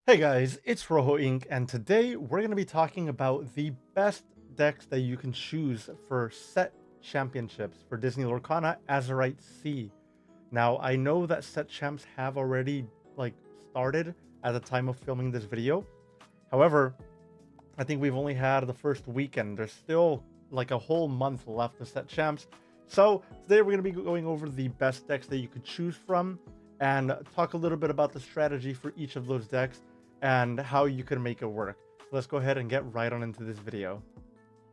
Hey guys, it's Rojo Inc. and today we're going to be talking about the best decks that you can choose for set championships for Disney Lorcana Azurite C. Now, I know that set champs have already started at the time of filming this video. However, I think we've only had the first weekend. There's still like a whole month left to set champs. So today we're going to be going over the best decks that you could choose from and talk a little bit about the strategy for each of those decks and how you can make it work. So let's go ahead and get right on into this video.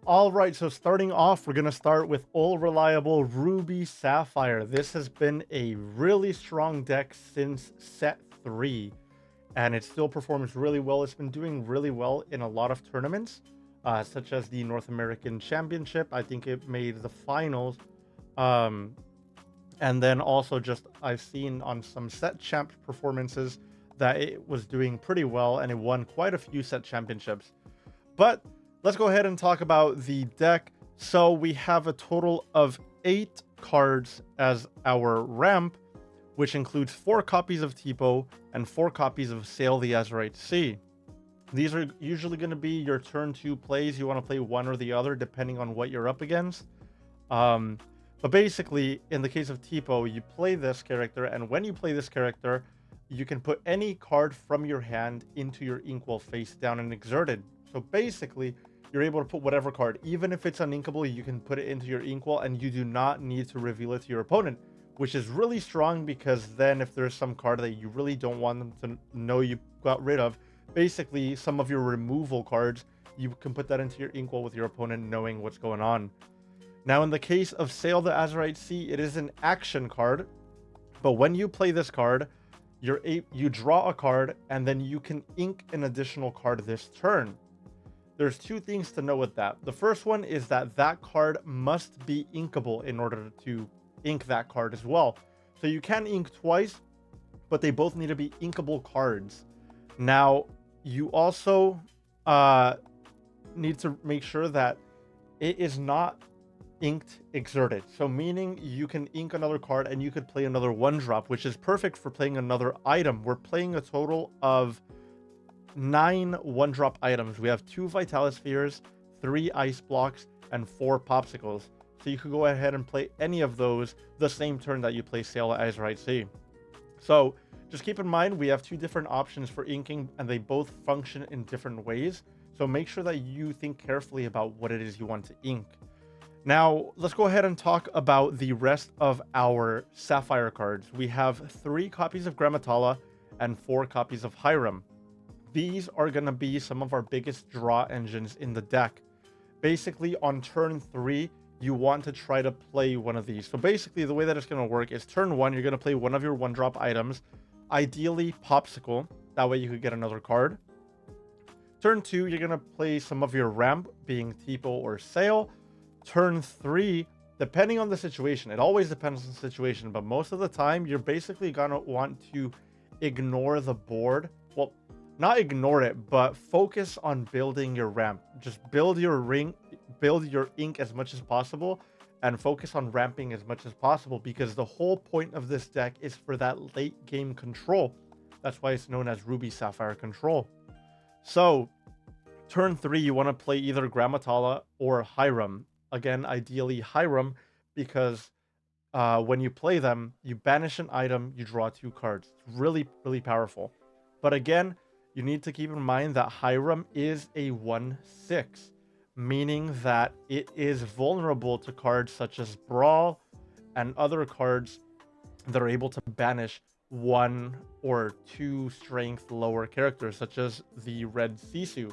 All right, so starting off, we're going to start with all reliable Ruby Sapphire. This has been a really strong deck since set 3, and it still performs really well. It's been doing really well in a lot of tournaments, such as the North American Championship. I think it made the finals. And then also just I've seen on some set champ performances that it was doing pretty well, and it won quite a few set championships. But let's go ahead and talk about the deck. So we have a total of 8 cards as our ramp, which includes 4 copies of Tipo and 4 copies of Sail the Azurite Sea. These are usually going to be your turn 2 plays. You want to play one or the other depending on what you're up against. But basically, in the case of Tipo, you play this character, and when you play this character, you can put any card from your hand into your inkwell face down and exerted. So basically, you're able to put whatever card, even if it's uninkable, you can put it into your inkwell, and you do not need to reveal it to your opponent, which is really strong because then if there's some card that you really don't want them to know you got rid of, basically some of your removal cards, you can put that into your inkwell with your opponent knowing what's going on. Now, in the case of Sail the Azurite Sea, it is an action card, but when you play this card, you draw a card, and then you can ink an additional card this turn. There's 2 things to know with that. The first one is that that card must be inkable in order to ink that card as well. So you can ink twice, but they both need to be inkable cards. Now, you also need to make sure that it is not inked exerted, so meaning you can ink another card and you could play another 1-drop, which is perfect for playing another item. We're playing a total of 9 1-drop items. We have 2 Vitality Spheres, 3 Ice Blocks, and 4 Popsicles. So you could go ahead and play any of those the same turn that you play Sail the Azurite Sea. So just keep in mind, we have 2 different options for inking, and they both function in different ways. So make sure that you think carefully about what it is you want to ink. Now, let's go ahead and talk about the rest of our Sapphire cards. We have 3 copies of Grammatala and 4 copies of Hiram. These are going to be some of our biggest draw engines in the deck. Basically, on turn 3, you want to try to play one of these. So basically, the way that it's going to work is turn 1, you're going to play one of your 1-drop items, ideally Popsicle. That way you could get another card. Turn 2, you're going to play some of your ramp, being Tipo or Sail. Turn 3, depending on the situation, it always depends on the situation, but most of the time you're basically gonna want to ignore the board. Well, not ignore it, but focus on building your ramp. Just build your ink as much as possible, and focus on ramping as much as possible, because the whole point of this deck is for that late game control. That's why it's known as Ruby Sapphire control. So turn 3, you want to play either Grammatala or Hiram. Again, ideally Hiram, because when you play them, you banish an item, you draw 2 cards. It's really, really powerful. But again, you need to keep in mind that Hiram is a 1/6, meaning that it is vulnerable to cards such as Brawl and other cards that are able to banish 1 or 2 strength lower characters, such as the Red Sisu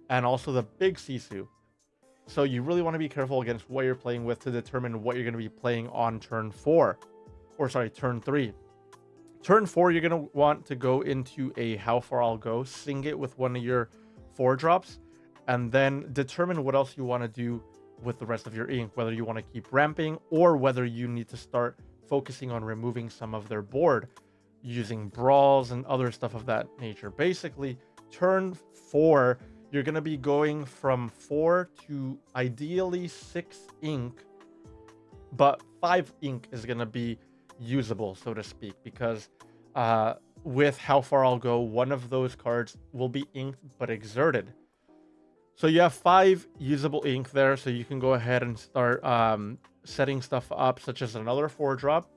and also the Big Sisu. So you really want to be careful against what you're playing with to determine what you're going to be playing on turn 4. Or sorry, turn 3. Turn 4, you're going to want to go into a How Far I'll Go, sing it with one of your 4-drops, and then determine what else you want to do with the rest of your ink, whether you want to keep ramping or whether you need to start focusing on removing some of their board using brawls and other stuff of that nature. Basically, turn 4, you're going to be going from 4 to ideally 6 ink, but 5 ink is going to be usable, so to speak, because with How Far I'll Go, one of those cards will be inked but exerted. So you have 5 usable ink there, so you can go ahead and start setting stuff up, such as another 4-drop,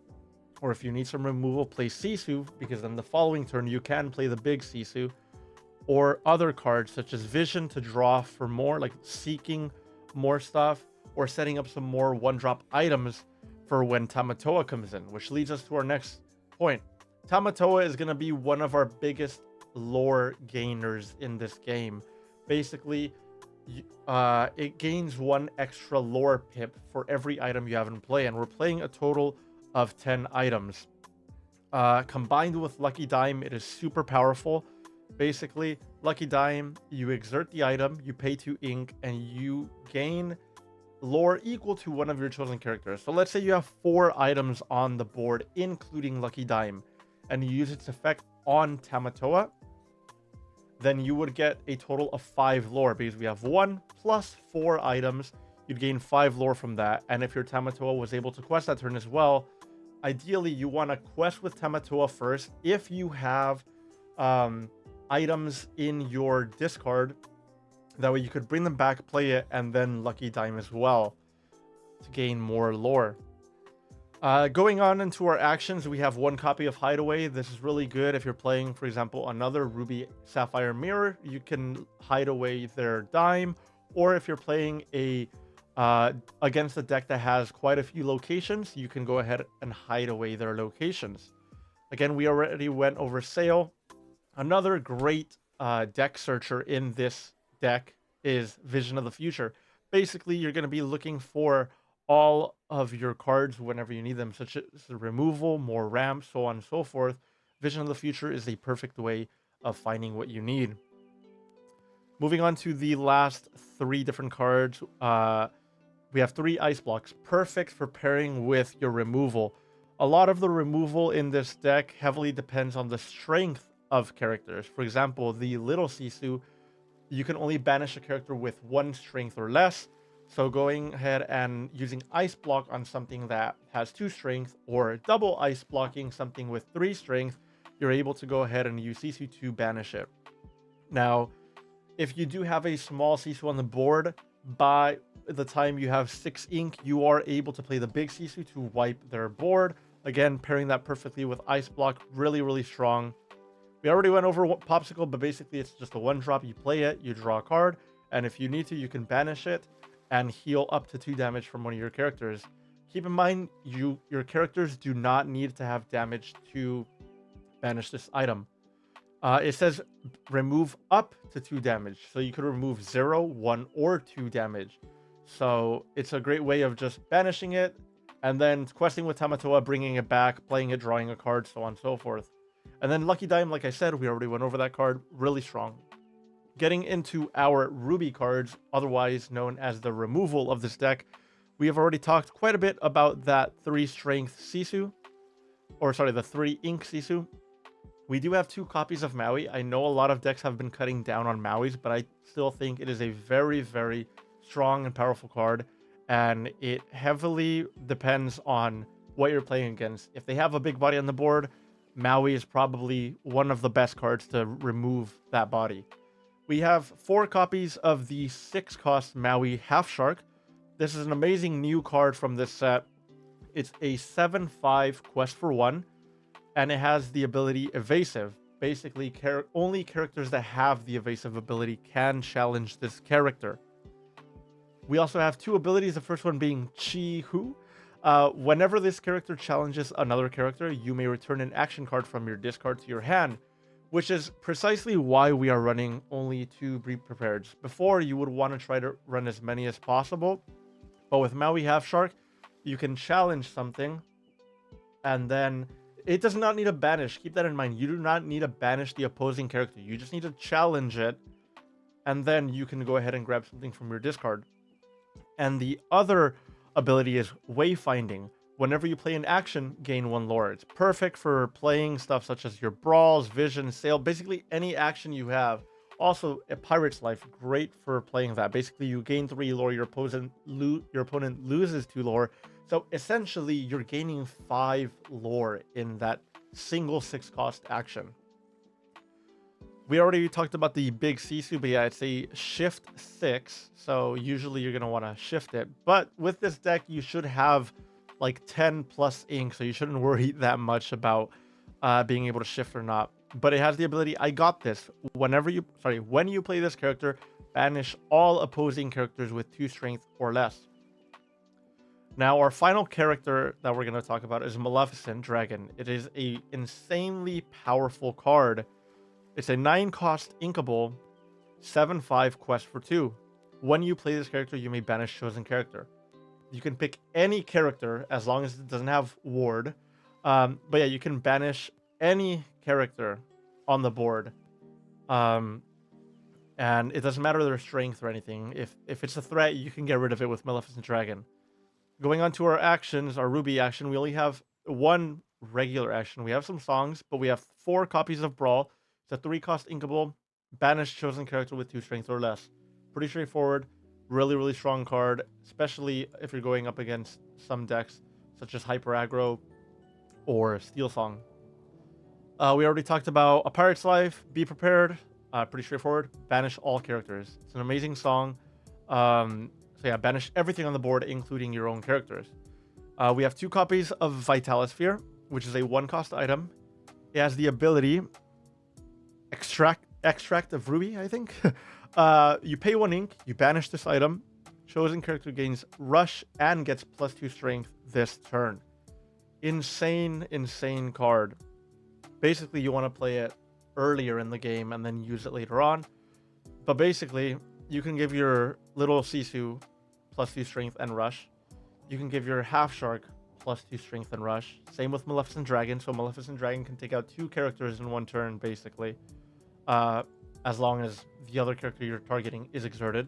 or if you need some removal, play Sisu, because then the following turn you can play the big Sisu, or other cards such as Vision to draw for more, like seeking more stuff, or setting up some more 1-drop items for when Tamatoa comes in, which leads us to our next point. Tamatoa is going to be one of our biggest lore gainers in this game. Basically, it gains 1 extra lore pip for every item you have in play, and we're playing a total of 10 items. Combined with Lucky Dime, it is super powerful. Basically, Lucky Dime, you exert the item, you pay 2 ink, and you gain lore equal to one of your chosen characters. So let's say you have 4 items on the board, including Lucky Dime, and you use its effect on Tamatoa, then you would get a total of 5 lore, because we have 1 plus 4 items. You'd gain 5 lore from that, and if your Tamatoa was able to quest that turn as well, ideally you want to quest with Tamatoa first. If you have items in your discard, that way you could bring them back, play it, and then Lucky Dime as well to gain more lore. Going on into our actions, we have 1 copy of Hideaway. This is really good if you're playing, for example, another Ruby Sapphire Mirror. You can hide away their dime, or if you're playing against a deck that has quite a few locations, you can go ahead and hide away their locations. Again, we already went over Sail. Another great deck searcher in this deck is Vision of the Future. Basically, you're going to be looking for all of your cards whenever you need them, such as removal, more ramps, so on and so forth. Vision of the Future is a perfect way of finding what you need. Moving on to the last 3 different cards, we have 3 ice blocks, perfect for pairing with your removal. A lot of the removal in this deck heavily depends on the strength of characters. For example, the little Sisu, you can only banish a character with 1 strength or less. So going ahead and using ice block on something that has 2 strength, or double ice blocking something with 3 strength, you're able to go ahead and use Sisu to banish it. Now, if you do have a small Sisu on the board, by the time you have 6 ink, you are able to play the big Sisu to wipe their board. Again, pairing that perfectly with ice block, really, really strong. We already went over Popsicle, but basically it's just a 1-drop. You play it, you draw a card, and if you need to, you can banish it and heal up to 2 damage from one of your characters. Keep in mind, your characters do not need to have damage to banish this item. It says remove up to 2 damage, so you could remove 0, 1, or 2 damage. So it's a great way of just banishing it, and then questing with Tamatoa, bringing it back, playing it, drawing a card, so on and so forth. And then Lucky Dime, like I said, we already went over that card, really strong. Getting into our Ruby cards, otherwise known as the removal of this deck, we have already talked quite a bit about that 3 strength Sisu, or sorry, the 3 ink Sisu. We do have 2 copies of Maui. I know a lot of decks have been cutting down on Mauis, but I still think it is a very, very strong and powerful card, and it heavily depends on what you're playing against. If they have a big body on the board, Maui is probably one of the best cards to remove that body. We have 4 copies of the 6-cost Maui Half Shark. This is an amazing new card from this set. It's a 7/5 quest for 1, and it has the ability Evasive. Basically, only characters that have the evasive ability can challenge this character. We also have 2 abilities, the first one being Chi Hu. Whenever this character challenges another character, you may return an action card from your discard to your hand, which is precisely why we are running only 2 Be Prepared. Before, you would want to try to run as many as possible, but with Maui Half Shark, you can challenge something, and then it does not need a banish. Keep that in mind. You do not need to banish the opposing character. You just need to challenge it, and then you can go ahead and grab something from your discard. And the other ability is Wayfinding. Whenever you play an action, gain 1 lore. It's perfect for playing stuff such as your brawls, vision, sail, basically any action you have. Also, a Pirate's Life, great for playing that. Basically, you gain 3 lore, your opponent loses 2 lore. So essentially, you're gaining 5 lore in that single 6-cost action. We already talked about the big Sisu, but yeah, it's a shift 6. So usually you're going to want to shift it. But with this deck, you should have like 10 plus ink. So you shouldn't worry that much about being able to shift or not. But it has the ability, I got this. When you play this character, banish all opposing characters with 2 strength or less. Now, our final character that we're going to talk about is Maleficent Dragon. It is a insanely powerful card. It's a 9-cost inkable, 7/5 quest for 2. When you play this character, you may banish chosen character. You can pick any character as long as it doesn't have ward. But yeah, you can banish any character on the board. And it doesn't matter their strength or anything. If it's a threat, you can get rid of it with Maleficent Dragon. Going on to our actions, our Ruby action, we only have 1 regular action. We have some songs, but we have 4 copies of Brawl. It's a 3-cost inkable, banish chosen character with 2 strength or less. Pretty straightforward, really, really strong card, especially if you're going up against some decks, such as Hyper Aggro or Steel Song. We already talked about A Pirate's Life, Be Prepared, pretty straightforward, banish all characters. It's an amazing song. So yeah, banish everything on the board, including your own characters. We have 2 copies of Vitalisphere, which is a 1-cost item. It has the ability, extract of Ruby, I think. You pay 1 ink, you banish this item. Chosen character gains rush and gets +2 strength this turn. Insane, insane card. Basically, you want to play it earlier in the game and then use it later on. But basically, you can give your little Sisu +2 strength and rush. You can give your half shark +2 strength and rush. Same with Maleficent Dragon. So Maleficent Dragon can take out 2 characters in 1 turn, basically. As long as the other character you're targeting is exerted.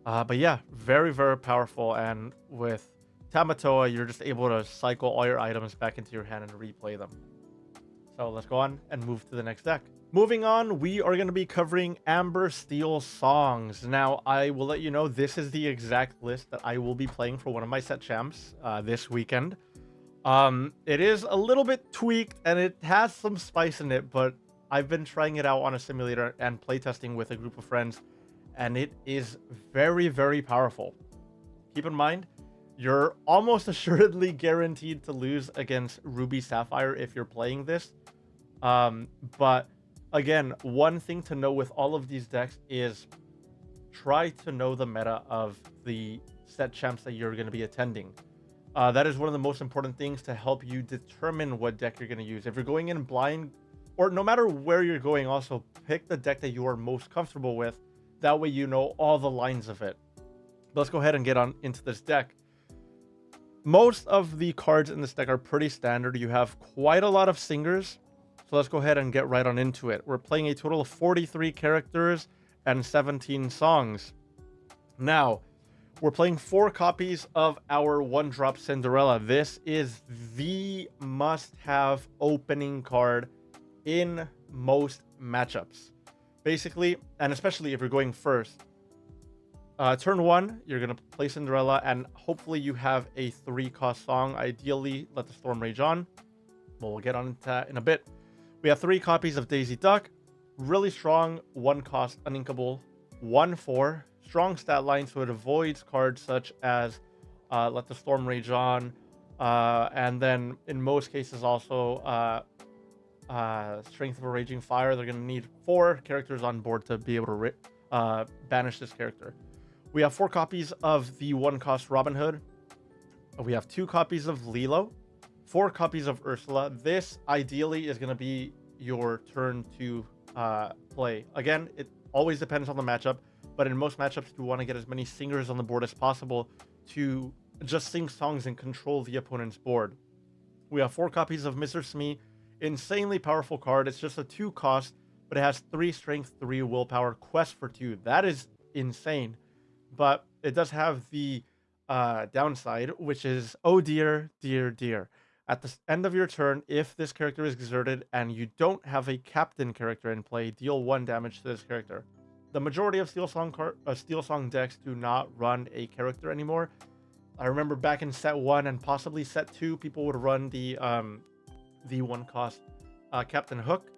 But yeah, very, very powerful. And with Tamatoa, you're just able to cycle all your items back into your hand and replay them. So let's go on and move to the next deck. Moving on, we are going to be covering Amber Steel songs. Now, I will let you know this is the exact list that I will be playing for one of my set champs this weekend. It is a little bit tweaked and it has some spice in it, but I've been trying it out on a simulator and playtesting with a group of friends, and it is very, very powerful. Keep in mind, you're almost assuredly guaranteed to lose against Ruby Sapphire if you're playing this. But again, one thing to know with all of these decks is try to know the meta of the set champs that you're going to be attending. That is one of the most important things to help you determine what deck you're going to use. If you're going in blind, or no matter where you're going, also pick the deck that you are most comfortable with. That way you know all the lines of it. But let's go ahead and get on into this deck. Most of the cards in this deck are pretty standard. You have quite a lot of singers. So let's go ahead and get right on into it. We're playing a total of 43 characters and 17 songs. Now, we're playing 4 copies of our 1-drop Cinderella. This is the must-have opening card in most matchups. Basically, and especially if you're going first. Turn 1, you're going to play Cinderella, and hopefully you have a 3-cost song. Ideally, Let the Storm Rage On. Well, we'll get on to that in a bit. We have 3 copies of Daisy Duck. Really strong, 1-cost uninkable, 1/4. Strong stat line, so it avoids cards such as Let the Storm Rage On. And then, in most cases, also Strength of a Raging Fire. They're going to need 4 characters on board to be able to banish this character. We have 4 copies of the 1-cost Robin Hood. We have 2 copies of Lilo, 4 copies of Ursula. This ideally is going to be your turn to play. Again, it always depends on the matchup, but in most matchups, you want to get as many singers on the board as possible to just sing songs and control the opponent's board. We have 4 copies of Mr. Smee. Insanely powerful card. It's just a 2-cost, but it has 3 strength, 3 willpower, quest for 2. That is insane. But it does have the downside, which is, oh dear, dear, dear. At the end of your turn, if this character is exerted and you don't have a captain character in play, deal 1 damage to this character. The majority of Steel Song decks do not run a character anymore. I remember back in set 1 and possibly set 2, people would run the 1-cost Captain Hook.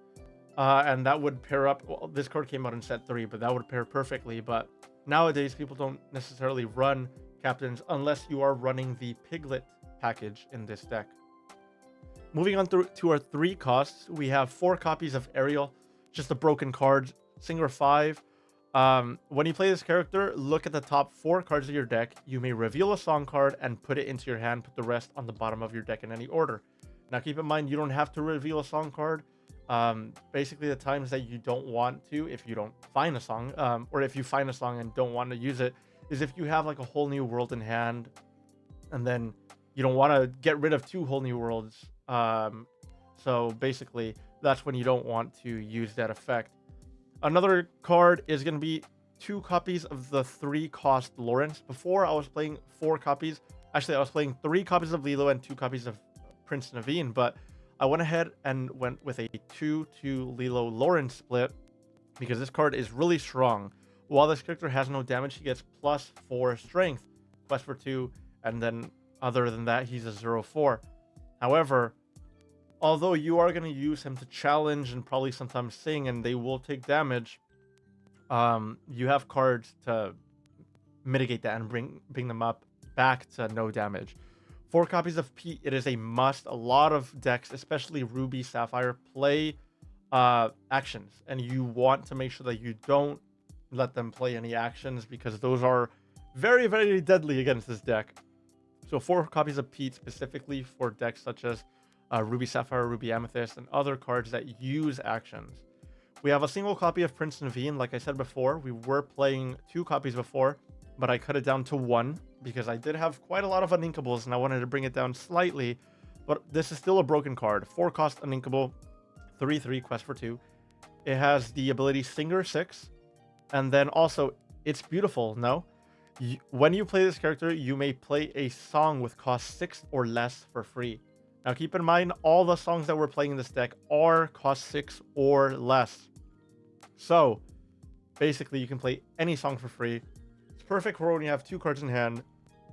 and that would pair up. Well, this card came out in set 3, but that would pair perfectly. But nowadays, people don't necessarily run captains unless you are running the Piglet package in this deck. Moving on to our 3 costs, we have 4 copies of Ariel, just a broken card, Singer 5. When you play this character, look at the top 4 cards of your deck. You may reveal a song card and put it into your hand, put the rest on the bottom of your deck in any order. Now keep in mind, you don't have to reveal a song card. Basically the times that you don't want to, if you don't find a song, or if you find a song and don't want to use it, is if you have like a whole new world in hand, and then you don't want to get rid of 2 whole new worlds. So basically that's when you don't want to use that effect. Another card is going to be 2 copies of the 3 cost Lawrence. Before I was playing 4 copies. Actually, I was playing 3 copies of Lilo and 2 copies of Prince Naveen, but I went ahead and went with a 2-2 Lilo Lawrence split because this card is really strong. While this character has no damage, he gets +4 strength, quest for 2, and then other than that, he's a 0-4. However, although you are going to use him to challenge and probably sometimes sing, and they will take damage, you have cards to mitigate that and bring them up back to no damage. 4 copies of Pete, it is a must. A lot of decks, especially Ruby, Sapphire, play actions, and you want to make sure that you don't let them play any actions because those are very, very deadly against this deck. So 4 copies of Pete specifically for decks such as Ruby Sapphire, Ruby Amethyst, and other cards that use actions. We have a single copy of Prince Naveen. Like I said before, we were playing 2 copies before, but I cut it down to 1 because I did have quite a lot of uninkables and I wanted to bring it down slightly. But this is still a broken card. 4 cost uninkable, 3/3 quest for 2. It has the ability Singer 6, and then also it's beautiful. No, when you play this character, you may play a song with cost 6 or less for free. Now keep in mind, all the songs that we're playing in this deck are cost 6 or less. So basically you can play any song for free. It's perfect for when you have 2 cards in hand,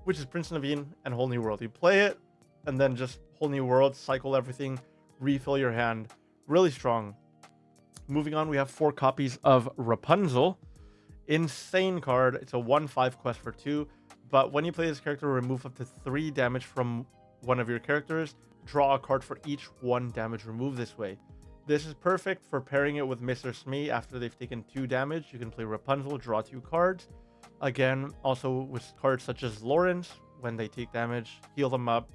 which is Prince Naveen and Whole New World. You play it and then just Whole New World, cycle everything, refill your hand. Really strong. Moving on, we have 4 copies of Rapunzel. Insane card. It's a 1/5 quest for 2, but when you play this character, remove up to 3 damage from one of your characters. Draw a card for each 1 damage removed this way. This is perfect for pairing it with Mr. Smee after they've taken 2 damage. You can play Rapunzel, draw 2 cards. Again, also with cards such as Lawrence, when they take damage, heal them up,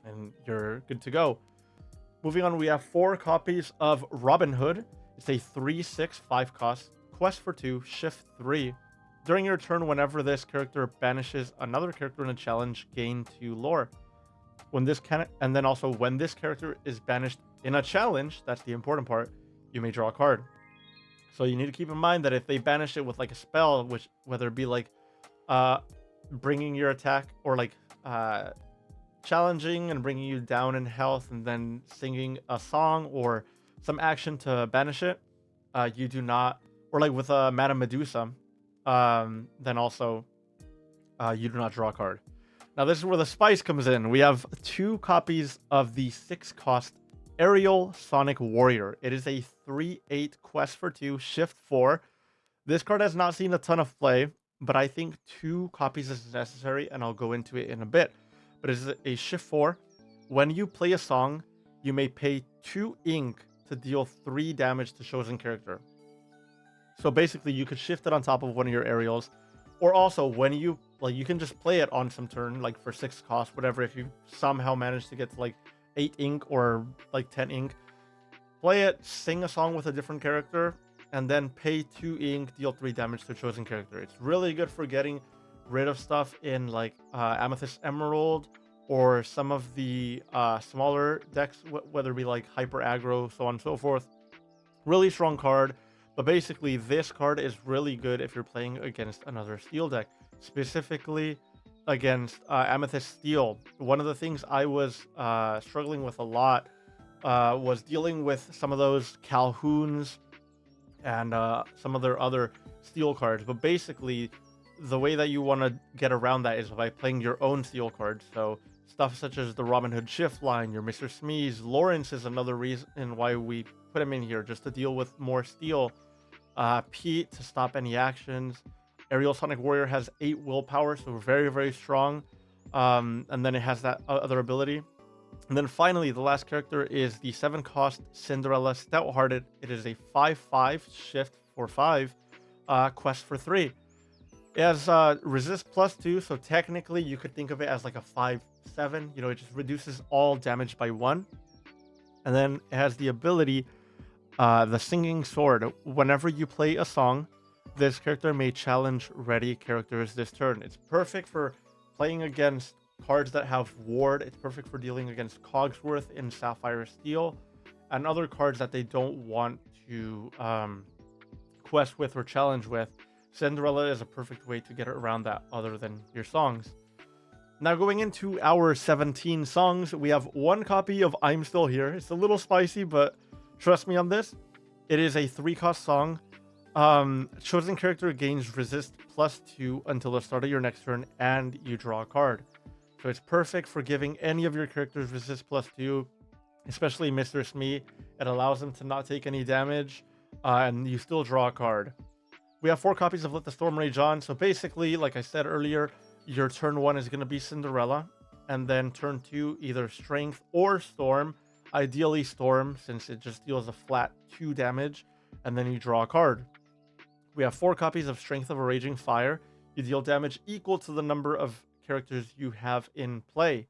and you're good to go. Moving on, we have 4 copies of Robin Hood. It's a 3/6 5 cost, quest for 2, shift 3. During your turn, whenever this character banishes another character in a challenge, gain 2 lore. When this and then also when this character is banished in a challenge, that's the important part, you may draw a card. So you need to keep in mind that if they banish it with like a spell, which whether it be like bringing your attack or like challenging and bringing you down in health and then singing a song or some action to banish it, you do not, or like with Madame Medusa, then also you do not draw a card. Now this is where the spice comes in. We have 2 copies of the 6 cost Ariel Sonic Warrior. It is a 3/8 quest for 2, shift 4. This card has not seen a ton of play, but I think 2 copies is necessary, and I'll go into it in a bit. But it is a shift 4. When you play a song, you may pay 2 ink to deal 3 damage to chosen character. So basically, you could shift it on top of one of your Ariels, or also when you you can just play it on some turn, like for 6 cost, whatever. If you somehow manage to get to like 8 ink or like 10 ink, play it, sing a song with a different character, and then pay 2 ink, deal 3 damage to a chosen character. It's really good for getting rid of stuff in like Amethyst Emerald or some of the smaller decks, whether it be like Hyper Aggro, so on and so forth. Really strong card. But basically, this card is really good if you're playing against another steel deck, specifically against Amethyst Steel. One of the things I was struggling with a lot was dealing with some of those Calhouns and some of their other steel cards. But basically, the way that you want to get around that is by playing your own steel cards. So Stuff such as the Robin Hood shift line, your Mr. Smeeze. Lawrence is another reason why we put him in here, just to deal with more steel. Pete to stop any actions. Aerial Sonic Warrior has 8 willpower, so very, very strong. And then it has that other ability. And then finally, the last character is the 7-cost Cinderella Stout-Hearted. It is a 5/5 shift for 5, quest for 3. It has resist +2, so technically you could think of it as like a 5/7. You know, it just reduces all damage by 1. And then it has the ability, the Singing Sword. Whenever you play a song, this character may challenge ready characters this turn. It's perfect for playing against cards that have ward. It's perfect for dealing against Cogsworth in Sapphire Steel and other cards that they don't want to quest with or challenge with. Cinderella is a perfect way to get around that other than your songs. Now going into our 17 songs, we have 1 copy of I'm Still Here. It's a little spicy, but trust me on this. It is a 3-cost song. Chosen character gains resist +2 until the start of your next turn and you draw a card. So it's perfect for giving any of your characters resist +2, especially Mr. Smee. It allows them to not take any damage, and you still draw a card. We have 4 copies of Let the Storm Rage On. So basically, like I said earlier, your turn 1 is going to be Cinderella, and then turn 2, either Strength or Storm. Ideally Storm, since it just deals a flat 2 damage, and then you draw a card. We have 4 copies of Strength of a Raging Fire. You deal damage equal to the number of characters you have in play.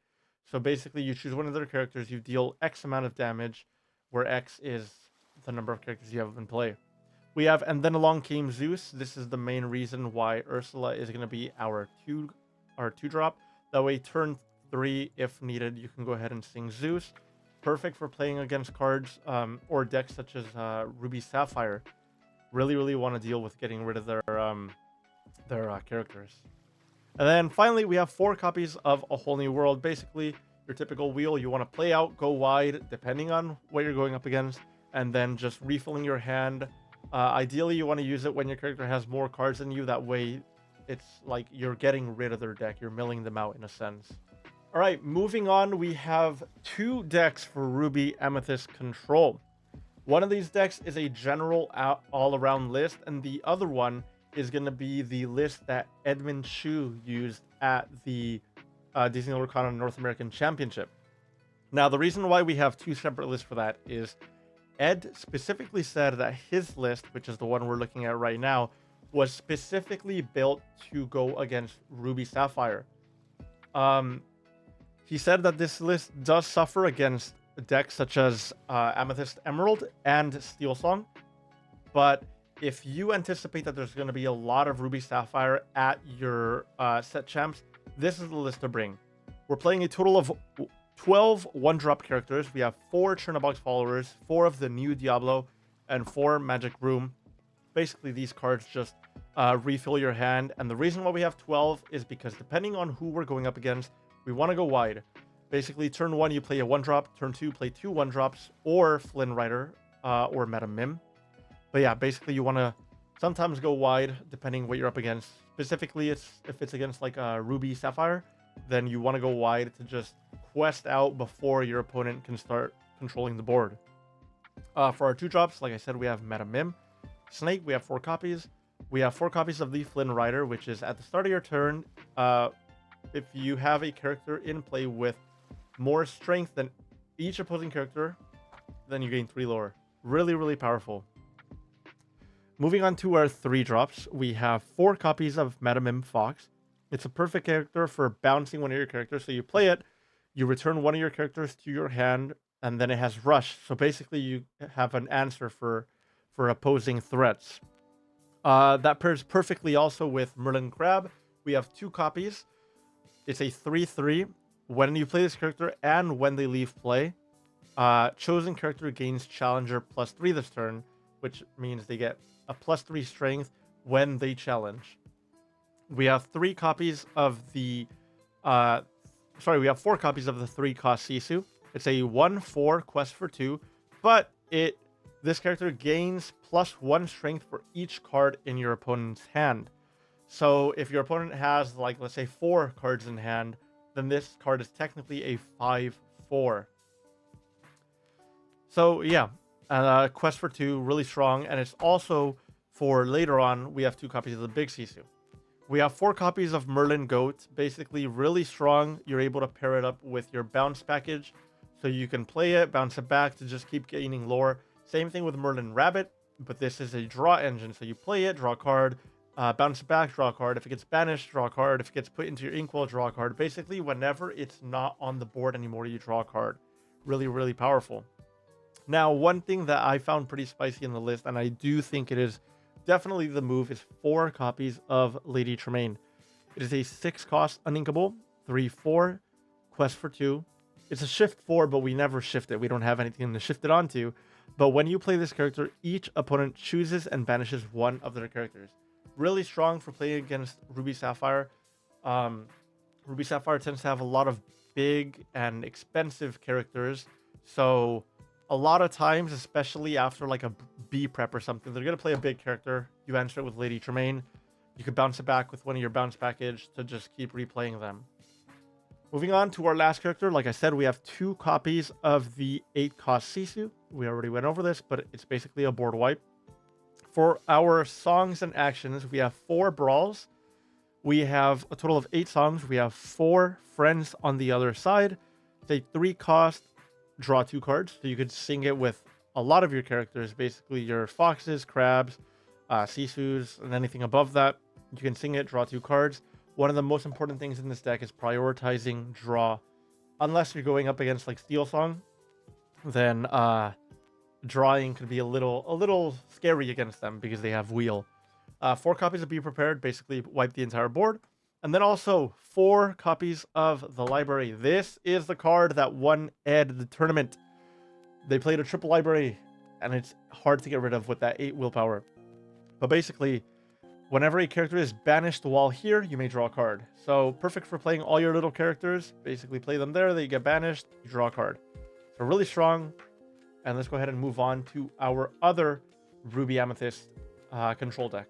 So basically, you choose one of their characters, you deal X amount of damage, where X is the number of characters you have in play. We have And Then Along Came Zeus. This is the main reason why Ursula is going to be our 2-drop. That way, turn 3, if needed, you can go ahead and sing Zeus. Perfect for playing against cards or decks such as Ruby Sapphire. Really want to deal with getting rid of their characters. And then finally, we have 4 copies of A Whole New World. Basically, your typical wheel. You want to play out, go wide, depending on what you're going up against, and then just refilling your hand. Ideally, you want to use it when your character has more cards than you. That way, it's like you're getting rid of their deck. You're milling them out in a sense. All right, moving on, we have 2 decks for Ruby Amethyst Control. One of these decks is a general all-around list, and the other one is going to be the list that Edmund Chu used at the Disney Lorcana North American Championship. Now, the reason why we have 2 separate lists for that is Ed specifically said that his list, which is the one we're looking at right now, was specifically built to go against Ruby Sapphire. He said that this list does suffer against decks such as Amethyst Emerald and Steel Song, but if you anticipate that there's going to be a lot of Ruby Sapphire at your set champs, this is the list to bring. We're playing a total of 12 1-drop characters. We have 4 Chernobox followers, 4 of the new Diablo, and 4 Magic Room. Basically, these cards just refill your hand. And the reason why we have 12 is because depending on who we're going up against, we want to go wide. Basically, turn 1, you play a 1-drop. Turn 2, play 2 1-drops, or Flynn Rider, or Meta Mim. But yeah, basically, you want to sometimes go wide, depending what you're up against. Specifically, if it's against like Ruby Sapphire, then you want to go wide to just quest out before your opponent can start controlling the board. For our 2-drops, like I said, we have Meta Mim. Snake, we have 4 copies. We have 4 copies of the Flynn Rider, which is at the start of your turn. If you have a character in play with more strength than each opposing character, then you gain 3 lore. Really powerful. Moving on to our 3-drops, we have 4 copies of Meta Mim Fox. It's a perfect character for bouncing one of your characters. So you play it, you return one of your characters to your hand, and then it has Rush. So basically you have an answer for opposing threats. That pairs perfectly also with Merlin Crab. We have 2 copies. It's a 3/3. When you play this character and when they leave play, chosen character gains Challenger +3 this turn, which means they get a +3 strength when they challenge. We have 3 copies of the we have 4 copies of the 3-cost Sisu. It's a 1/4 quest for 2, but this character gains +1 strength for each card in your opponent's hand. So if your opponent has, like, let's say 4 cards in hand, then this card is technically a 5/4. So yeah, quest for 2, really strong, and it's also for later on. We have 2 copies of the Big Sisu. We have 4 copies of Merlin Goat, basically really strong. You're able to pair it up with your bounce package, so you can play it, bounce it back to just keep gaining lore. Same thing with Merlin Rabbit, but this is a draw engine, so you play it, draw a card, bounce it back, draw a card. If it gets banished, draw a card. If it gets put into your inkwell, draw a card. Basically, whenever it's not on the board anymore, you draw a card. Really, really powerful. Now, one thing that I found pretty spicy in the list, and I do think it is definitely the move, is 4 copies of Lady Tremaine. It is a 6 cost uninkable, 3/4, quest for 2. It's a shift 4, but we never shift it. We don't have anything to shift it onto. But when you play this character, each opponent chooses and banishes one of their characters. Really strong for playing against Ruby Sapphire. Ruby Sapphire tends to have a lot of big and expensive characters. So a lot of times, especially after like a B prep or something, they're going to play a big character. You answer it with Lady Tremaine. You could bounce it back with one of your bounce package to just keep replaying them. Moving on to our last character, like I said, we have 2 copies of the 8 cost Sisu. We already went over this, but it's basically a board wipe. For our songs and actions, we have 4 brawls. We have a total of 8 songs. We have 4 friends on the other side. It's a 3 cost, draw 2 cards. So you could sing it with a lot of your characters, basically your foxes, crabs, Sisus, and anything above that. You can sing it, draw 2 cards. One of the most important things in this deck is prioritizing draw. Unless you're going up against like Steel Song, then drawing could be a little scary against them because they have wheel. 4 copies of Be Prepared, basically wipe the entire board. And then also 4 copies of the library. This is the card that won Ed the tournament. They played a triple library, and it's hard to get rid of with that 8 willpower. But basically, whenever a character is banished while here, you may draw a card. So perfect for playing all your little characters. Basically play them there, they get banished, you draw a card. So really strong. And let's go ahead and move on to our other Ruby Amethyst control deck.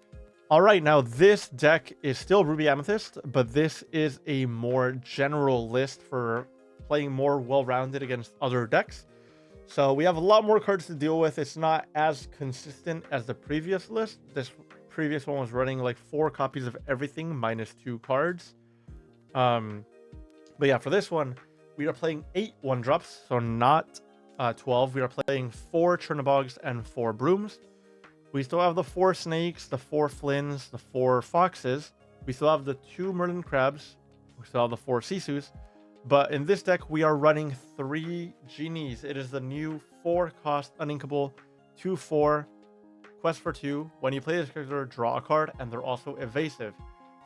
All right, now this deck is still Ruby Amethyst, but this is a more general list for playing more well-rounded against other decks. So we have a lot more cards to deal with. It's not as consistent as the previous list. This previous one was running like 4 copies of everything minus 2 cards. But yeah, for this one, we are playing 8 1-drops, so not 12. We are playing 4 Chernobyls and 4 Brooms. We still have the 4 Snakes, the 4 Flynns, the 4 Foxes. We still have the 2 Merlin Crabs. We still have the 4 Sisus. But in this deck, we are running 3 Genies. It is the new 4 cost uninkable 2/4 quest for 2. When you play this character, draw a card, and they're also evasive.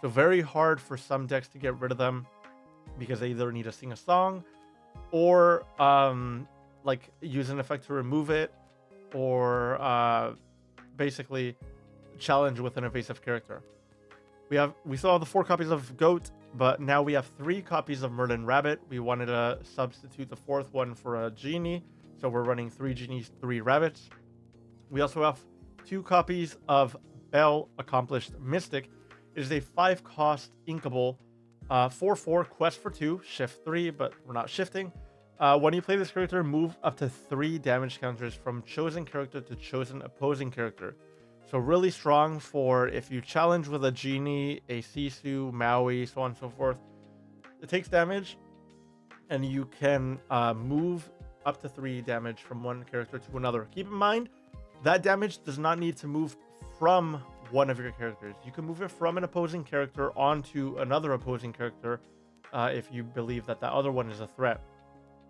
So very hard for some decks to get rid of them because they either need to sing a song or like use an effect to remove it, or basically challenge with an evasive character. We still have the 4 copies of Goat, but now we have 3 copies of Merlin Rabbit. We wanted to substitute the 4th one for a Genie, so we're running 3 Genies, 3 Rabbits. We also have 2 copies of Bell Accomplished Mystic. It is a 5 cost inkable, 4/4 quest for 2, shift 3, but we're not shifting. When you play this character, move up to 3 damage counters from chosen character to chosen opposing character. So really strong for if you challenge with a Genie, a Sisu, Maui, so on and so forth. It takes damage, and you can move up to 3 damage from one character to another. Keep in mind, that damage does not need to move from one of your characters. You can move it from an opposing character onto another opposing character if you believe that that other one is a threat.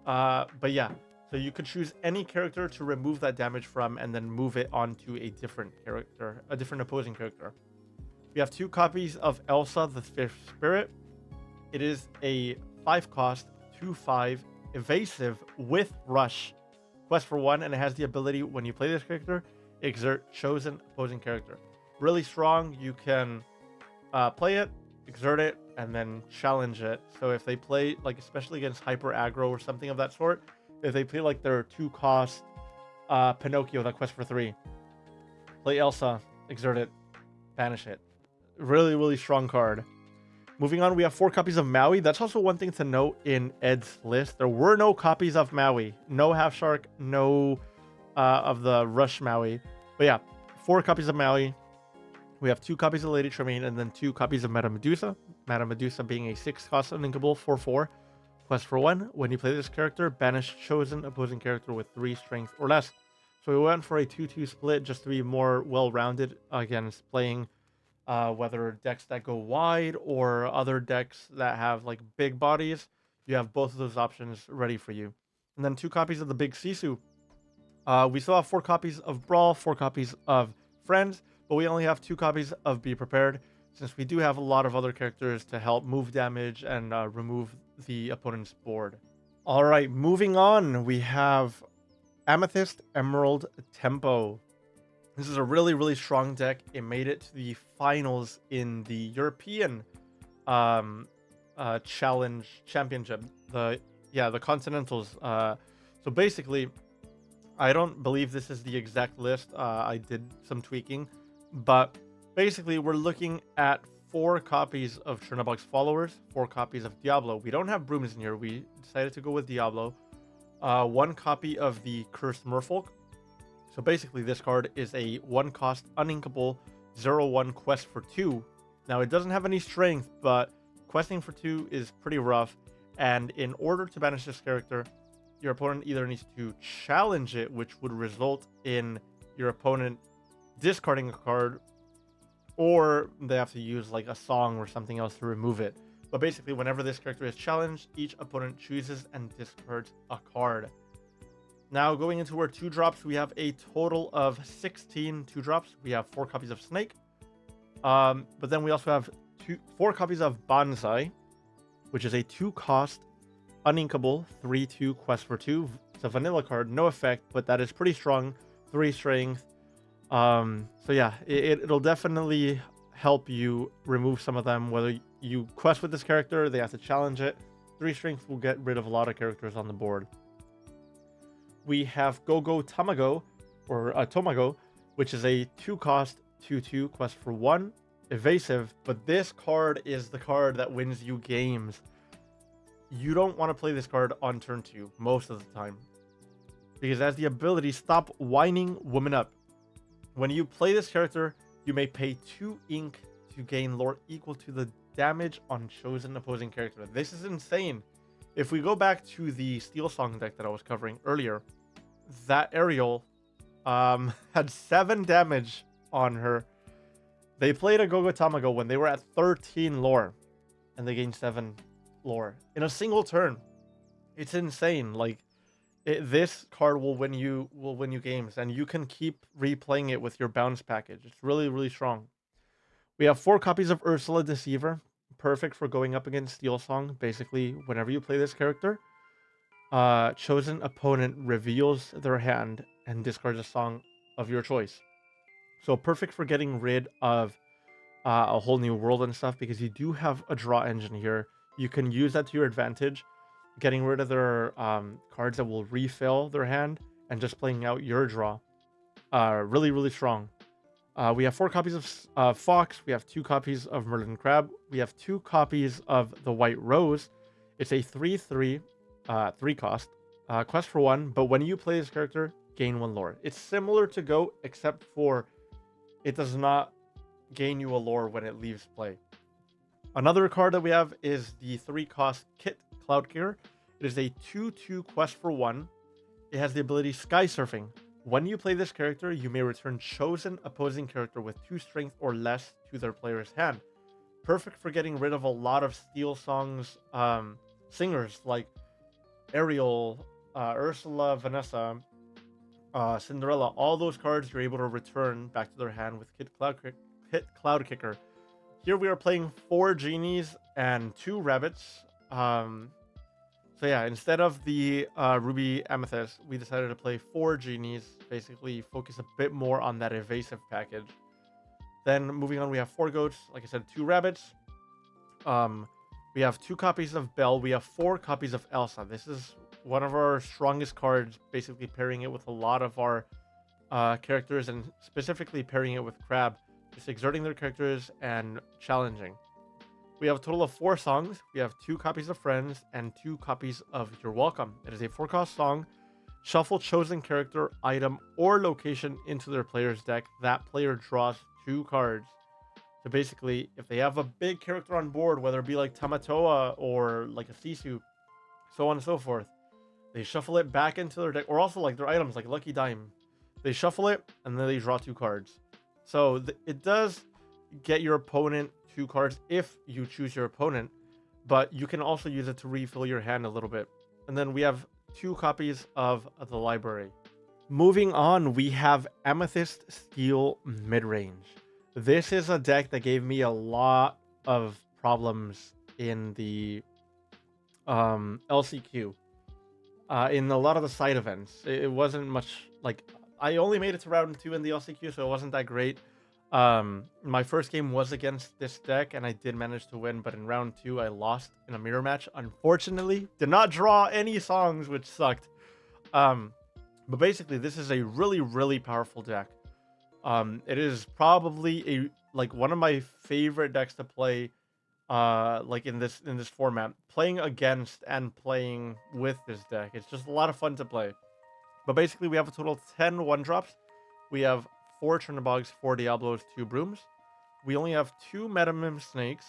But yeah, so you could choose any character to remove that damage from and then move it onto a different character, a different opposing character. We have 2 copies of Elsa, the Fifth Spirit. It is a 5 cost, 2/5 evasive with rush. Quest for 1, and it has the ability when you play this character, exert chosen opposing character. Really strong. You can play it, exert it, and then challenge it. So if they play, like especially against hyper aggro or something of that sort, if they play like their 2 cost Pinocchio, that quest for 3, play Elsa, exert it, banish it. Really, really strong card. Moving on, we have 4 copies of Maui. That's also one thing to note in Ed's list. There were no copies of Maui. No Half Shark, no of the Rush Maui. But yeah, 4 copies of Maui. We have 2 copies of Lady Tremaine and then 2 copies of Madame Medusa. Madame Medusa being a 6-cost uninkable 4/4. Quest for 1. When you play this character, banish chosen opposing character with 3 strength or less. So we went for a 2-2 split just to be more well-rounded against playing whether decks that go wide or other decks that have like big bodies. You have both of those options ready for you. And then 2 copies of the Big Sisu. We still have 4 copies of Brawl, 4 copies of Friends, but we only have 2 copies of Be Prepared, since we do have a lot of other characters to help move damage and remove the opponent's board. All right, moving on, we have Amethyst, Emerald, Tempo. This is a really, really strong deck. It made it to the finals in the European Challenge Championship. The Continentals. So basically, I don't believe this is the exact list. I did some tweaking, but basically we're looking at 4 copies of Chernobog's Followers, 4 copies of Diablo. We don't have Brooms in here. We decided to go with Diablo. 1 copy of the Cursed Merfolk. So basically this card is a 1-cost uninkable 0/1 quest for 2. Now it doesn't have any strength, but questing for 2 is pretty rough. And in order to banish this character, your opponent either needs to challenge it, which would result in your opponent discarding a card, or they have to use like a song or something else to remove it. But basically, whenever this character is challenged, each opponent chooses and discards a card. Now, going into our 2-drops, we have a total of 16 2-drops. We have 4 copies of Snake. But then we also have 4 copies of Bonsai, which is a 2-cost uninkable 3/2 quest for 2. It's a vanilla card, no effect, but that is pretty strong. 3 strength. So yeah, it'll definitely help you remove some of them. Whether you quest with this character, they have to challenge it. 3 strength will get rid of a lot of characters on the board. We have Go-Go Tamago, or Tomago, which is a 2-cost 2/2 quest for 1. Evasive, but this card is the card that wins you games. You don't want to play this card on turn 2 most of the time, because it has the ability Stop Whining Woman Up. When you play this character, you may pay 2 ink to gain lore equal to the damage on chosen opposing character. This is insane. If we go back to the Steel Song deck that I was covering earlier, that Ariel had 7 damage on her. They played a Go-Go Tamago when they were at 13 lore, and they gained 7 lore in a single turn. It's insane. Like, this card will win you games, and you can keep replaying it with your bounce package. It's really, really strong. We have 4 copies of Ursula Deceiver, perfect for going up against Steel Song. Basically, whenever you play this character, chosen opponent reveals their hand and discards a song of your choice. So perfect for getting rid of a whole new world and stuff, because you do have a draw engine here. You can use that to your advantage, getting rid of their cards that will refill their hand and just playing out your draw. Really, really strong. We have 4 copies of Fox. We have 2 copies of Merlin Crab. We have 2 copies of the White Rose. It's a 3/3, 3-cost quest for 1. But when you play this character, gain 1 lore. It's similar to Go, except for it does not gain you a lore when it leaves play. Another card that we have is the 3-cost Kit Cloudkicker. It is a 2/2 quest for 1. It has the ability Sky Surfing. When you play this character, you may return chosen opposing character with 2 strength or less to their player's hand. Perfect for getting rid of a lot of Steel Song's singers like Ariel, Ursula, Vanessa, Cinderella. All those cards you're able to return back to their hand with Kit Cloudkicker. Here we are playing 4 genies and 2 rabbits. So yeah, instead of the Ruby Amethyst, we decided to play 4 genies, basically focus a bit more on that evasive package. Then moving on, we have 4 goats, like I said, 2 rabbits. We have 2 copies of Belle. We have 4 copies of Elsa. This is one of our strongest cards, basically pairing it with a lot of our characters, and specifically pairing it with Crab, just exerting their characters and challenging. We have a total of 4 songs. We have 2 copies of Friends and 2 copies of You're Welcome. It is a 4-cost song. Shuffle chosen character, item, or location into their player's deck. That player draws 2 cards. So basically, if they have a big character on board, whether it be like Tamatoa or like a Sisu, so on and so forth, they shuffle it back into their deck, or also like their items like Lucky Dime. They shuffle it and then they draw 2 cards. So it does get your opponent 2 cards if you choose your opponent, but you can also use it to refill your hand a little bit. And then we have 2 copies of the library. Moving on, we have Amethyst Steel Midrange. This is a deck that gave me a lot of problems in the LCQ. In a lot of the side events, it wasn't much, like, I only made it to round 2 in the LCQ, so it wasn't that great. My first game was against this deck, and I did manage to win, but in round 2, I lost in a mirror match. Unfortunately, did not draw any songs, which sucked. But basically, this is a really, really powerful deck. It is probably one of my favorite decks to play. Like in this format, playing against and playing with this deck, it's just a lot of fun to play. But basically, we have a total of 10 1-drops. We have 4 Chernobog's, 4 Diablos, 2 Brooms. We only have 2 Metamim Snakes,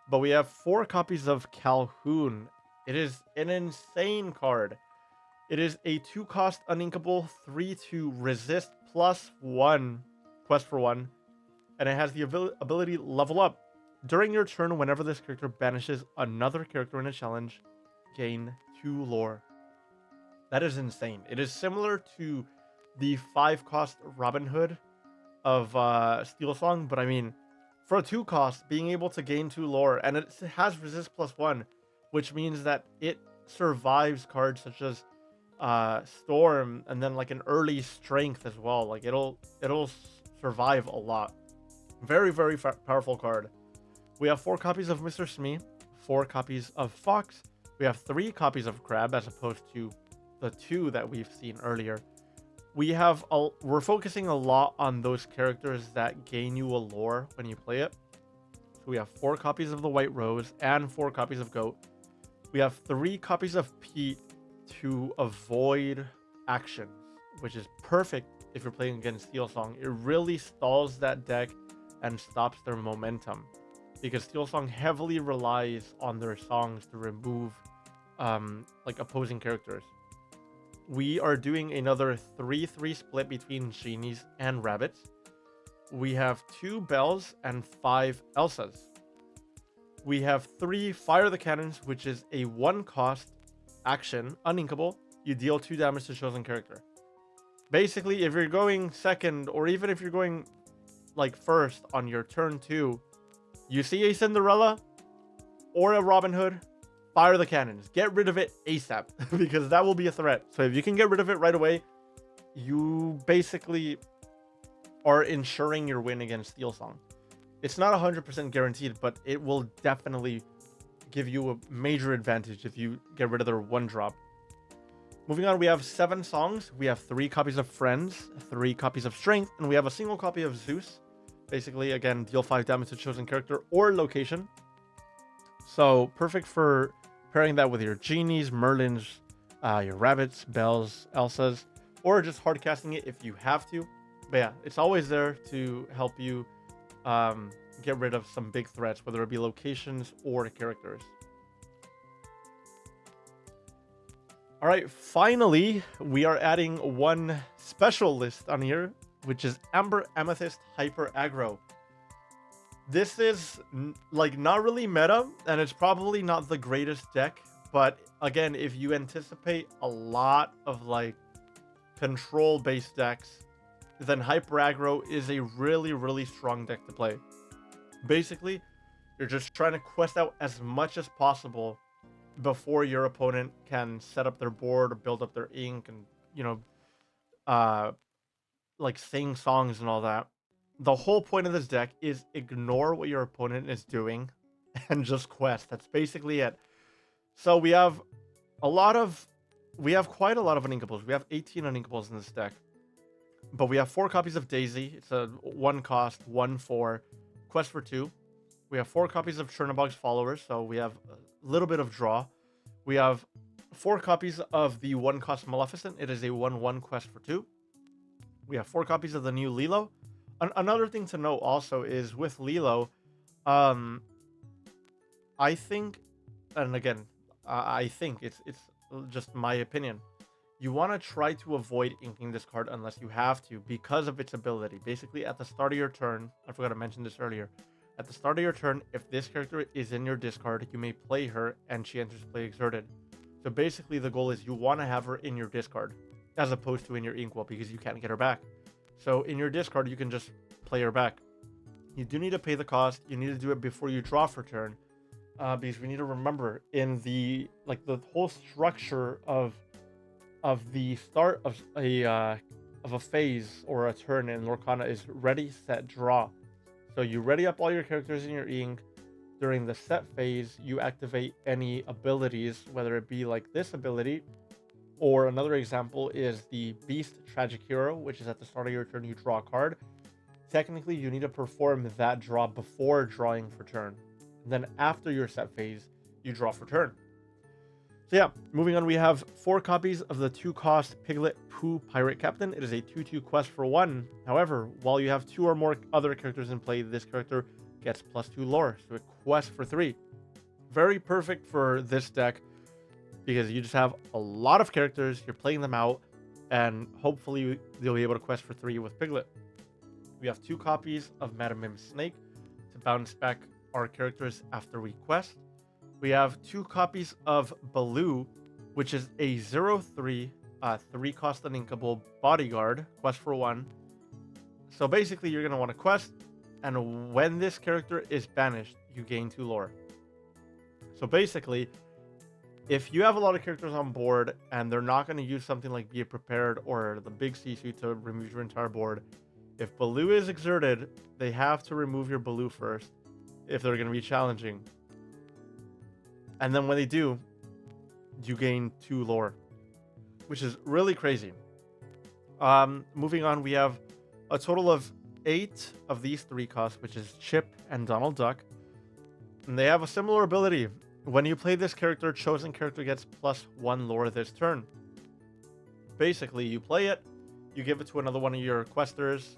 but we have 4 copies of Calhoun. It is an insane card. It is a 2-cost uninkable 3/2 resist +1 quest for 1, and it has the ability level up. During your turn, whenever this character banishes another character in a challenge, gain 2 lore. That is insane. It is similar to the 5-cost Robin Hood of Steel Song, but I mean, for a 2-cost, being able to gain 2 lore, and it has resist +1, which means that it survives cards such as Storm, and then like an early Strength as well. Like it'll survive a lot. Very, very powerful card. We have 4 copies of Mr. Smee, 4 copies of Fox. We have 3 copies of Crab as opposed to the 2 that we've seen earlier. We're focusing a lot on those characters that gain you a lore when you play it. So we have 4 copies of the White Rose and 4 copies of Goat. We have 3 copies of Pete to avoid actions, which is perfect if you're playing against Steel Song. It really stalls that deck and stops their momentum, because Steel Song heavily relies on their songs to remove like opposing characters. We are doing another 3/3 split between Genies and Rabbits. We have 2 Bells and 5 Elsas. We have 3 Fire the Cannons, which is a 1-cost action, uninkable. You deal 2 damage to chosen character. Basically, if you're going second, or even if you're going like first on your turn 2, you see a Cinderella or a Robin Hood, fire the cannons. Get rid of it ASAP, because that will be a threat. So if you can get rid of it right away, you basically are ensuring your win against Steel Song. It's not 100% guaranteed, but it will definitely give you a major advantage if you get rid of their 1-drop. Moving on, we have 7 songs. We have 3 copies of Friends, 3 copies of Strength, and we have a single copy of Zeus. Basically, again, deal 5 damage to chosen character or location. So perfect for pairing that with your Genies, Merlins, your Rabbits, Bells, Elsas, or just hard casting it if you have to. But yeah, it's always there to help you get rid of some big threats, whether it be locations or characters. All right, finally, we are adding one special list on here, which is Amber Amethyst Hyper Aggro. This is like not really meta, and it's probably not the greatest deck, but again, if you anticipate a lot of like control-based decks, then Hyper Aggro is a really, really strong deck to play. Basically, you're just trying to quest out as much as possible before your opponent can set up their board or build up their ink and, you know, like sing songs and all that. The whole point of this deck is ignore what your opponent is doing and just quest. That's basically it. So we have quite a lot of uninkables. We have 18 uninkables in this deck. But we have 4 copies of Daisy. It's a 1-cost, 1/4, quest for 2. We have 4 copies of Chernobog's Followers, so we have a little bit of draw. We have 4 copies of the 1-cost Maleficent. It is a 1/1 quest for 2. We have 4 copies of the new Lilo. Another thing to note also is with Lilo, I think, and again, I think it's just my opinion. You want to try to avoid inking this card unless you have to because of its ability. Basically, at the start of your turn, I forgot to mention this earlier. At the start of your turn, if this character is in your discard, you may play her and she enters play exerted. So basically, the goal is you want to have her in your discard as opposed to in your inkwell because you can't get her back. So in your discard, you can just play her back. You do need to pay the cost. You need to do it before you draw for turn, because we need to remember in the whole structure of the start of a phase or a turn in Lorcana is ready, set, draw. So you ready up all your characters in your ink. During the set phase, you activate any abilities, whether it be like this ability, or another example is the Beast Tragic Hero, which is at the start of your turn, you draw a card. Technically, you need to perform that draw before drawing for turn. And then after your set phase, you draw for turn. So yeah, moving on, we have 4 copies of the 2-cost Piglet Pooh Pirate Captain. It is a 2/2 quest for 1. However, while you have 2 or more other characters in play, this character gets +2 lore, so it quests for 3. Very perfect for this deck because you just have a lot of characters, you're playing them out, and hopefully you'll be able to quest for 3 with Piglet. We have 2 copies of Madame Mim's Snake to bounce back our characters after we quest. We have 2 copies of Baloo, which is a 0/3, 3-cost uninkable bodyguard, quest for 1. So basically, you're going to want to quest, and when this character is banished, you gain 2 lore. So basically, if you have a lot of characters on board and they're not going to use something like Be Prepared or the Big C-Suit to remove your entire board, if Baloo is exerted, they have to remove your Baloo first if they're going to be challenging. And then when they do, you gain 2 lore, which is really crazy. Moving on, we have a total of 8 of these 3 costs, which is Chip and Donald Duck. And they have a similar ability. When you play this character, chosen character gets +1 lore this turn. Basically, you play it, you give it to another one of your questers,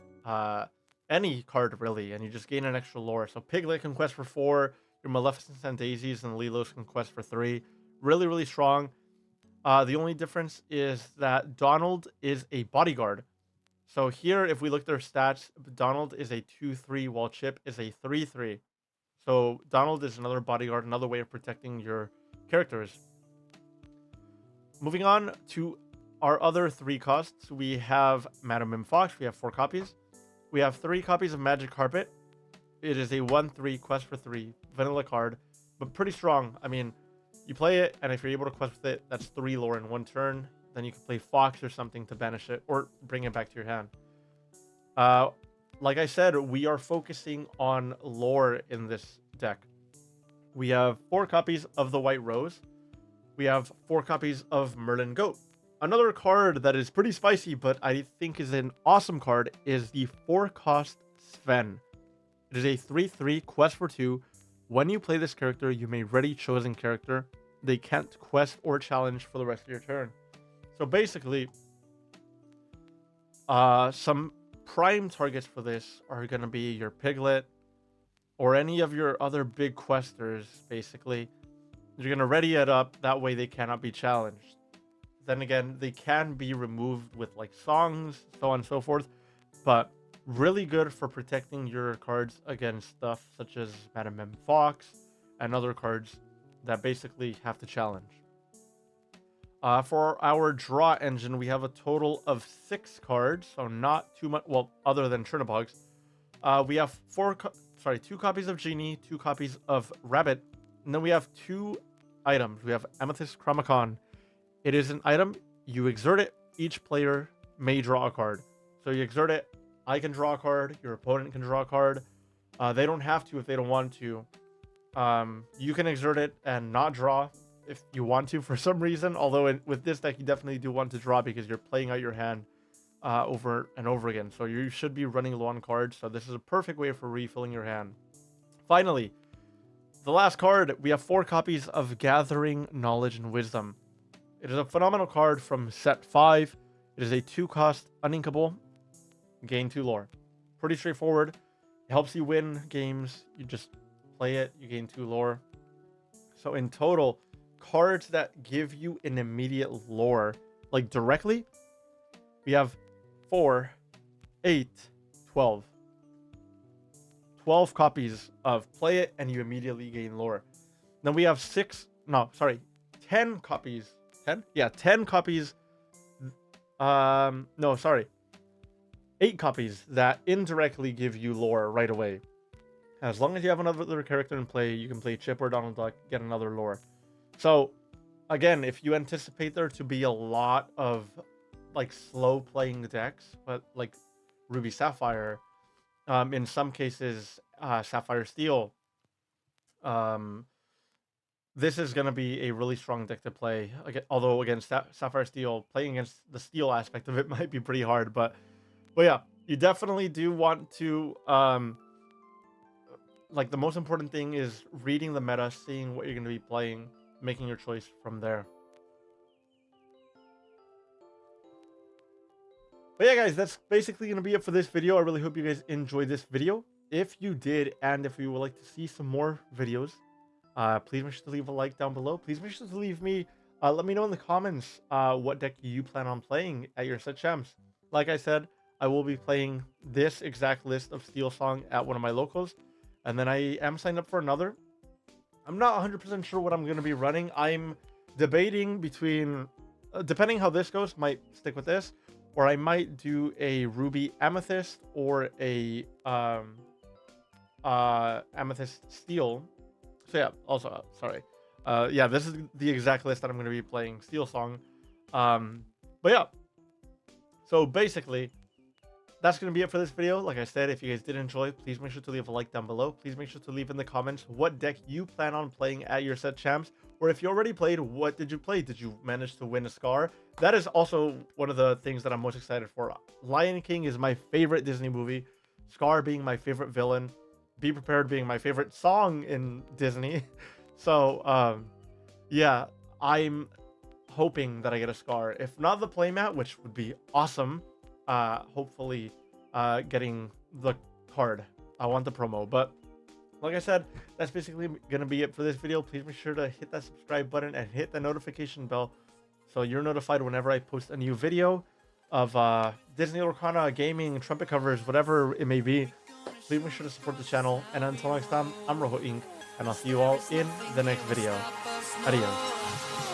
any card really, and you just gain an extra lore. So Piglet can quest for 4, your Maleficents and Daisies and Lilos can quest for 3. Really, really strong. The only difference is that Donald is a bodyguard. So here, if we look at their stats, Donald is a 2/3, while Chip is a 3/3. So Donald is another bodyguard, another way of protecting your characters. Moving on to our other 3 costs, we have Madame Mim Fox. We have 4 copies. We have 3 copies of Magic Carpet. It is a 1/3 quest for 3 vanilla card, but pretty strong. I mean, you play it, and if you're able to quest with it, that's 3 lore in 1 turn. Then you can play Fox or something to banish it or bring it back to your hand. Like I said, we are focusing on lore in this deck. We have 4 copies of the White Rose. We have 4 copies of Merlin Goat. Another card that is pretty spicy, but I think is an awesome card, is the 4-cost Sven. It is a 3/3 quest for 2. When you play this character, you may ready chosen character. They can't quest or challenge for the rest of your turn. So basically, some prime targets for this are going to be your Piglet or any of your other big questers, basically. You're going to ready it up, that way they cannot be challenged. Then again, they can be removed with like songs, so on and so forth, but really good for protecting your cards against stuff such as Madame Mim Fox and other cards that basically have to challenge. For our draw engine, we have a total of 6 cards, so not too much, well, other than Chernobog's. We have 2 copies of Genie, 2 copies of Rabbit, and then we have 2 items. We have Amethyst Chronicon. It is an item, you exert it, each player may draw a card. So you exert it, I can draw a card, your opponent can draw a card. They don't have to if they don't want to. You can exert it and not draw if you want to for some reason, although with this deck you definitely do want to draw because you're playing out your hand over and over again. So you should be running low on cards, so this is a perfect way for refilling your hand. Finally, the last card, we have 4 copies of Gathering Knowledge and Wisdom. It is a phenomenal card from set 5. It is a 2-cost uninkable, gain 2 lore. Pretty straightforward. It helps you win games. You just play it, you gain 2 lore. So in total, cards that give you an immediate lore, like directly, we have 4, 8, 12. 12 copies of play it and you immediately gain lore. Then we have 10 copies. 10? Yeah, 10 copies. 8 copies that indirectly give you lore right away. As long as you have another character in play, you can play Chip or Donald Duck, get another lore. So, again, if you anticipate there to be a lot of like slow playing decks, but like Ruby Sapphire, in some cases, Sapphire Steel, this is going to be a really strong deck to play. Although against Sapphire Steel, playing against the steel aspect of it might be pretty hard. But yeah, you definitely do want to, like, the most important thing is reading the meta, seeing what you're going to be playing, making your choice from there. But yeah, guys, that's basically going to be it for this video. I really hope you guys enjoyed this video. If you did, and if you would like to see some more videos, please make sure to leave a like down below. Please make sure to leave me, let me know in the comments what deck you plan on playing at your set champs. Like I said, I will be playing this exact list of Steel Song at one of my locals, and then I am signed up for another. I'm not 100% sure what I'm going to be running. I'm debating between, depending how this goes, might stick with this, or I might do a Ruby Amethyst or a Amethyst Steel. So yeah, also, sorry. Yeah, this is the exact list that I'm going to be playing Steel Song. But yeah, so basically, that's going to be it for this video. Like I said, if you guys did enjoy, please make sure to leave a like down below. Please make sure to leave in the comments what deck you plan on playing at your set champs. Or if you already played, what did you play? Did you manage to win a Scar? That is also one of the things that I'm most excited for. Lion King is my favorite Disney movie. Scar being my favorite villain. Be Prepared being my favorite song in Disney. So, yeah, I'm hoping that I get a Scar. If not the playmat, which would be awesome, hopefully getting the card. I want the promo. But like I said, that's basically gonna be it for this video. Please make sure to hit that subscribe button and hit the notification bell so you're notified whenever I post a new video of Disney Lorcana, gaming, trumpet covers, whatever it may be. Please make sure to support the channel, and until next time, I'm Rojo Inc., and I'll see you all in the next video. Adios.